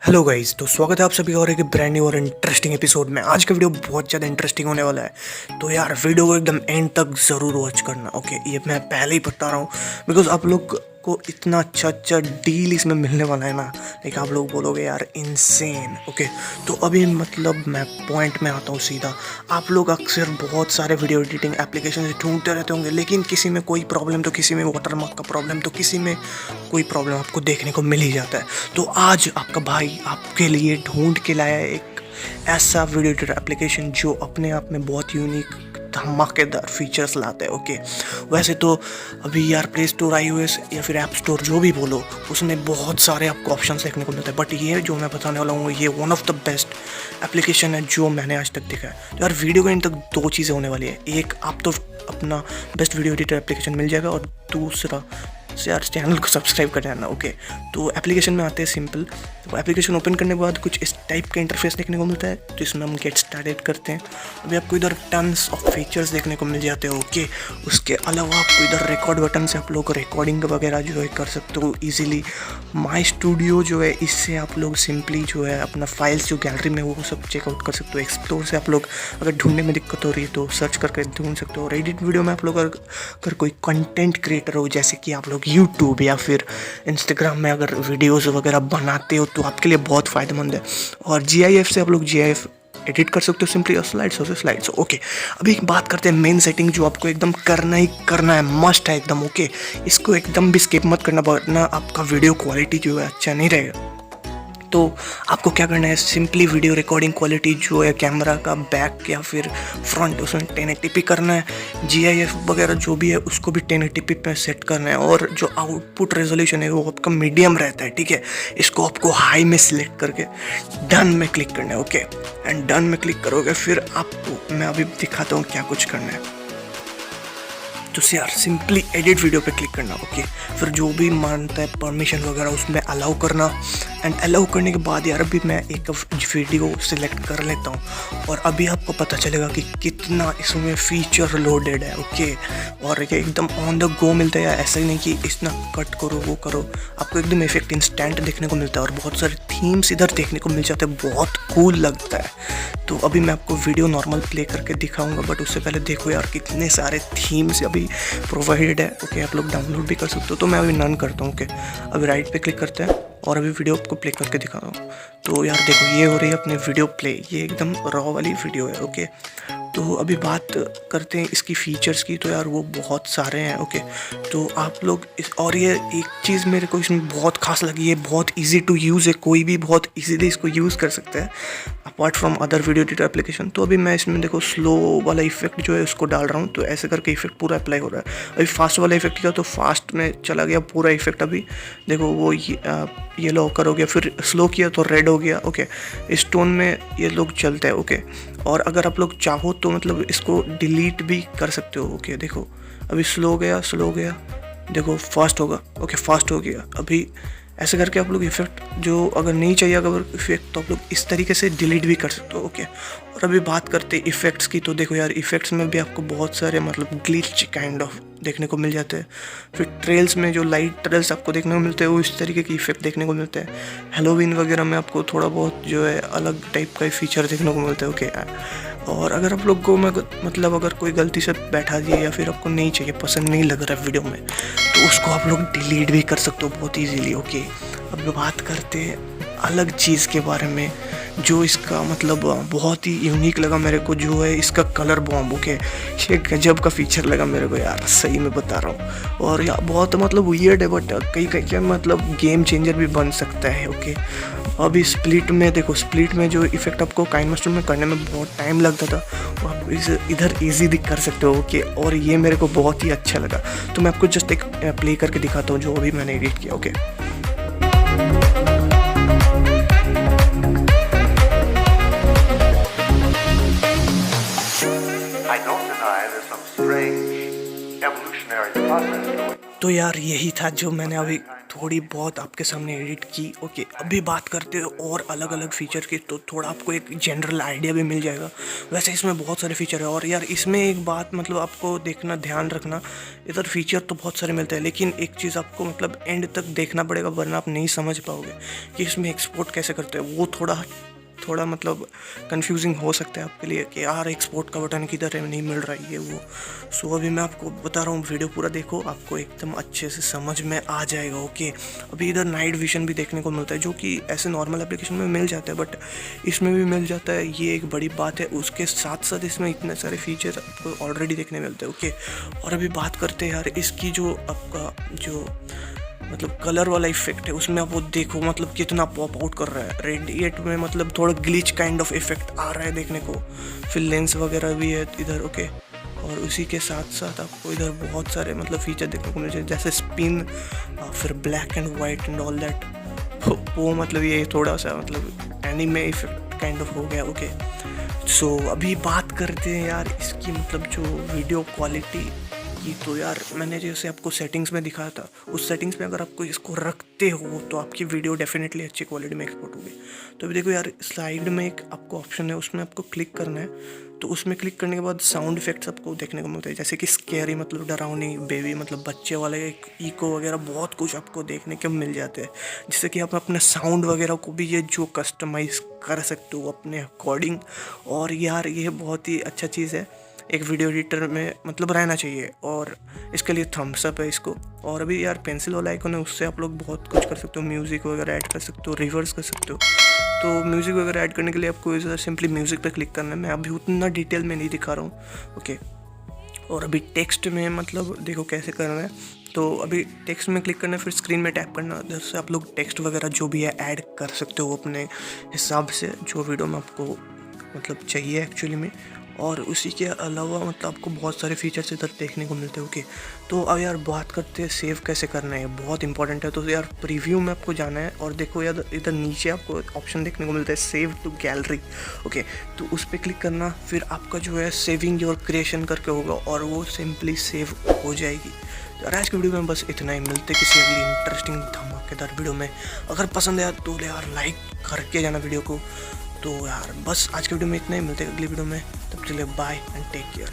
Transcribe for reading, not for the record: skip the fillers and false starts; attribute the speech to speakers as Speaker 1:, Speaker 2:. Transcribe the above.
Speaker 1: Hello guys, तो स्वागत है आप सभी का और एक ब्रांड न्यू और इंटरेस्टिंग एपिसोड में। आज का वीडियो बहुत ज़्यादा इंटरेस्टिंग होने वाला है, तो यार वीडियो को एकदम एंड तक ज़रूर वॉच करना। ओके, ये मैं पहले ही बता रहा हूँ बिकॉज आप लोग को इतना अच्छा डील इसमें मिलने वाला है ना, लाइक आप लोग बोलोगे यार इनसेन। ओके, तो अभी मतलब मैं पॉइंट में आता हूँ सीधा। आप लोग अक्सर बहुत सारे वीडियो एडिटिंग एप्लीकेशन ढूंढते रहते होंगे, लेकिन किसी में कोई प्रॉब्लम तो किसी में वाटरमार्क का प्रॉब्लम तो किसी में कोई प्रॉब्लम आपको देखने को मिल ही जाता है। तो आज आपका भाई आपके लिए ढूंढ के लाया है एक ऐसा वीडियो एडिटर एप्लीकेशन जो अपने आप में बहुत यूनिक धमाकेदार फीचर्स लाता है। ओके, वैसे तो अभी यार प्ले स्टोर, iOS या फिर ऐप स्टोर जो भी बोलो, उसमें बहुत सारे आपको ऑप्शंस देखने को मिलते हैं, बट ये जो मैं बताने वाला हूँ ये one of the best application है जो मैंने आज तक देखा है। तो यार वीडियो के इन तक दो चीज़ें होने वाली है, एक आप तो अपना बेस्ट वीडियो एडिटर एप्लीकेशन मिल जाएगा और दूसरा से यार चैनल को सब्सक्राइब कर देना। ओके, तो एप्लीकेशन में आते हैं सिंपल। तो एप्लीकेशन ओपन करने के बाद कुछ इस टाइप का इंटरफेस देखने को मिलता है, तो इसमें हम गेट स्टार्टेड करते हैं। अभी आपको इधर टन्स ऑफ फीचर्स देखने को मिल जाते हैं। ओके, उसके अलावा आपको इधर रिकॉर्ड बटन से आप लोग रिकॉर्डिंग वगैरह जो है कर सकते हो ईजिली। माई स्टूडियो जो है, इससे आप लोग सिंपली जो है अपना फाइल्स जो गैलरी में वो सब चेकआउट कर सकते हो। एक्सप्लोर से आप लोग अगर ढूंढने में दिक्कत हो रही है तो सर्च करके ढूंढ सकते हो। और एडिट वीडियो में आप लोग अगर कोई कंटेंट क्रिएटर हो, जैसे कि आप लोग यूट्यूब या फिर इंस्टाग्राम में अगर वीडियोस वगैरह बनाते हो, तो आपके लिए बहुत फ़ायदेमंद है। और GIF से आप लोग GIF एडिट कर सकते हो सिंपली, और स्लाइड्स हो से स्लाइड्स। ओके, अभी एक बात करते हैं मेन सेटिंग जो आपको एकदम करना ही करना है, मस्ट है एकदम। ओके, इसको एकदम भी स्किप मत करना, वरना आपका वीडियो क्वालिटी जो है अच्छा नहीं रहेगा। तो आपको क्या करना है, सिंपली वीडियो रिकॉर्डिंग क्वालिटी जो है कैमरा का बैक या फिर फ्रंट, उसमें 1080p करना है। GIF वगैरह जो भी है उसको भी 1080p पे सेट करना है, और जो आउटपुट रेजोल्यूशन है वो आपका मीडियम रहता है। ठीक है, इसको आपको हाई में सिलेक्ट करके डन में क्लिक करना है। ओके, एंड डन में क्लिक करोगे फिर आपको मैं अभी दिखाता हूँ क्या कुछ करना है। तो यार सिंपली एडिट वीडियो पे क्लिक करना। ओके, फिर जो भी मानता है परमिशन वगैरह उसमें अलाउ करना, एंड अलाउ करने के बाद यार अभी मैं एक वीडियो सिलेक्ट कर लेता हूँ, और अभी आपको पता चलेगा कि कितना इसमें फीचर लोडेड है। ओके, और ये एकदम ऑन द गो मिलता है, ऐसा ही नहीं कि इतना कट करो वो करो, आपको एकदम इफेक्ट इंस्टेंट देखने को मिलता है, और बहुत सारे थीम्स इधर देखने को मिल जाते हैं, बहुत कूल लगता है। तो अभी मैं आपको वीडियो नॉर्मल प्ले करके दिखाऊंगा, बट उससे पहले देखो यार कितने सारे थीम्स अभी प्रोवाइडेड है। ओके, आप लोग डाउनलोड भी कर सकते हो, तो मैं अभी नन करता हूँ। ओके, अभी राइट पे क्लिक करते हैं और अभी वीडियो आपको प्ले करके दिखा रहा हूँ। तो यार देखो ये हो रही है अपने वीडियो प्ले, ये एकदम रॉ वाली वीडियो है। ओके, तो अभी बात करते हैं इसकी फ़ीचर्स की, तो यार वो बहुत सारे हैं। ओके, तो आप लोग और ये एक चीज़ मेरे को इसमें बहुत खास लगी है, बहुत इजी टू यूज़ है, कोई भी बहुत इजीली इसको यूज़ कर सकता है apart from other video editor application. तो अभी मैं इसमें देखो स्लो वाला इफेक्ट जो है उसको डाल रहा हूँ, तो ऐसे करके इफेक्ट पूरा अप्लाई हो रहा है। अभी फास्ट वाला इफेक्ट किया तो फास्ट में चला गया पूरा इफेक्ट। अभी देखो वो येलो होकर हो गया, फिर स्लो किया तो रेड हो गया। ओके, इस टोन में ये लोग चलते हैं। ओके, और अगर आप लोग चाहो तो मतलब इसको डिलीट भी कर सकते हो। ओके, देखो अभी स्लो गया, देखो फास्ट होगा। ओके, फास्ट हो गया। अभी ऐसे करके आप लोग इफेक्ट जो अगर नहीं चाहिए अगर इफेक्ट, तो आप लोग इस तरीके से डिलीट भी कर सकते हो। ओके, और अभी बात करते हैं इफेक्ट्स की, तो देखो यार इफेक्ट्स में भी आपको बहुत सारे मतलब ग्लिच काइंड ऑफ देखने को मिल जाते हैं। फिर ट्रेल्स में जो लाइट ट्रेल्स आपको देखने को मिलते हैं वो इस तरीके की इफेक्ट देखने को मिलते हैं। हेलोवीन वगैरह में आपको थोड़ा बहुत जो है अलग टाइप का फीचर देखने को मिलता है। ओके, और अगर आप लोग को मतलब अगर कोई गलती से बैठा दिए या फिर आपको नहीं चाहिए, पसंद नहीं लग रहा है वीडियो में, तो उसको आप लोग डिलीट भी कर सकते हो बहुत ईजीली। ओके, अब बात करते हैं अलग चीज़ के बारे में जो इसका मतलब बहुत ही यूनिक लगा मेरे को, जो है इसका कलर बॉम्ब। ओके, ये गजब का फीचर लगा मेरे को यार, सही में बता रहा हूँ। और यार बहुत मतलब वियर्ड है, बट कई मतलब गेम चेंजर भी बन सकता है। ओके, अभी स्प्लिट में देखो, स्प्लिट में जो इफेक्ट आपको काइनमास्टर में करने में बहुत टाइम लगता था, वो आप इधर ईजी कर सकते हो। ओके, और ये मेरे को बहुत ही अच्छा लगा, तो मैं आपको जस्ट एक प्ले करके दिखाता हूँ जो अभी मैंने एडिट किया। Okay,
Speaker 2: I don't deny there's some strange evolutionary process going on.
Speaker 1: तो तो यार यही था जो मैंने अभी थोड़ी बहुत आपके सामने एडिट की। ओके, अभी बात करते हैं और अलग अलग फीचर की, तो थोड़ा आपको एक जनरल आइडिया भी मिल जाएगा। वैसे इसमें बहुत सारे फीचर है, और यार इसमें एक बात मतलब आपको देखना, ध्यान रखना, इधर फीचर तो बहुत सारे मिलते हैं, लेकिन एक चीज़ आपको मतलब एंड तक देखना पड़ेगा, वरना आप नहीं समझ पाओगे कि इसमें एक्सपोर्ट कैसे करते हैं। वो थोड़ा मतलब कंफ्यूजिंग हो सकता है आपके लिए कि यार एक्सपोर्ट का बटन किधर है, नहीं मिल रहा है ये वो। सो अभी मैं आपको बता रहा हूँ, वीडियो पूरा देखो, आपको एकदम अच्छे से समझ में आ जाएगा। ओके, अभी इधर नाइट विजन भी देखने को मिलता है, जो कि ऐसे नॉर्मल एप्लीकेशन में मिल जाता है, बट इसमें भी मिल जाता है, ये एक बड़ी बात है। उसके साथ साथ इसमें इतने सारे फीचर आपको ऑलरेडी देखने मिलते हैं। ओके, और अभी बात करते हैं यार इसकी जो आपका जो मतलब कलर वाला इफेक्ट है, उसमें आप वो देखो मतलब कितना पॉप आउट कर रहा है। रेडिएट में मतलब थोड़ा ग्लिच काइंड ऑफ इफेक्ट आ रहा है देखने को, फिर लेंस वगैरह भी है इधर। ओके, और उसी के साथ साथ आपको इधर बहुत सारे मतलब फीचर देखने को मिल जाए, जैसे स्पिन, फिर black and white and all that. वो मतलब ये थोड़ा सा मतलब एनिमे इफेक्ट काइंड ऑफ हो गया। ओके, सो अभी बात करते हैं यार इसकी मतलब जो वीडियो क्वालिटी की। तो यार मैंने जैसे आपको सेटिंग्स में दिखाया था, उस सेटिंग्स में अगर आपको इसको रखते हो तो आपकी वीडियो डेफिनेटली अच्छी क्वालिटी में एक्सपोर्ट होगी। तो अभी देखो यार, स्लाइड में एक आपको ऑप्शन है, उसमें आपको क्लिक करना है। तो उसमें क्लिक करने के बाद साउंड इफेक्ट्स आपको देखने को मिलते हैं, जैसे कि स्कैरी मतलब डरावनी, बेबी मतलब बच्चे वाले, इको वगैरह बहुत कुछ आपको देखने को मिल जाते हैं, जिससे कि आप अपने साउंड वगैरह को भी ये जो कस्टमाइज़ कर सकते हो अपने अकॉर्डिंग। और यार ये बहुत ही अच्छा चीज़ है, एक वीडियो एडिटर में मतलब रहना चाहिए, और इसके लिए थम्स अप है इसको। और अभी यार पेंसिल वाला आइकन है, उससे आप लोग बहुत कुछ कर सकते हो, म्यूज़िक वगैरह ऐड कर सकते हो, रिवर्स कर सकते हो। तो म्यूज़िक वगैरह ऐड करने के लिए आपको इधर सिंपली म्यूज़िक पे क्लिक करना है। मैं अभी उतना डिटेल में नहीं दिखा रहा हूँ। ओके, और अभी टेक्स्ट में मतलब देखो कैसे करना है। तो अभी टेक्स्ट में क्लिक करना है, फिर स्क्रीन में टैप करना, उधर से आप लोग टेक्स्ट वगैरह जो भी है ऐड कर सकते हो अपने हिसाब से, जो वीडियो में आपको मतलब चाहिए एक्चुअली में। और उसी के अलावा मतलब आपको बहुत सारे फीचर्स इधर देखने को मिलते हैं। ओके, तो अब यार बात करते हैं सेव कैसे करना है, बहुत इंपॉर्टेंट है। तो यार प्रीव्यू में आपको जाना है, और देखो यार इधर नीचे आपको ऑप्शन देखने को मिलता है सेव टू गैलरी। ओके, तो उस पर क्लिक करना, फिर आपका जो है सेविंग योर क्रिएशन करके होगा, और वो सिंपली सेव हो जाएगी। तो आज की वीडियो में बस इतना ही, मिलते किसी अगली इंटरेस्टिंग धमाकेदार वीडियो में। अगर पसंद आया तो यार लाइक करके जाना वीडियो को। तो यार बस आज की वीडियो में इतना ही, मिलते हैं अगली वीडियो में, तब चलिए बाय एंड टेक केयर।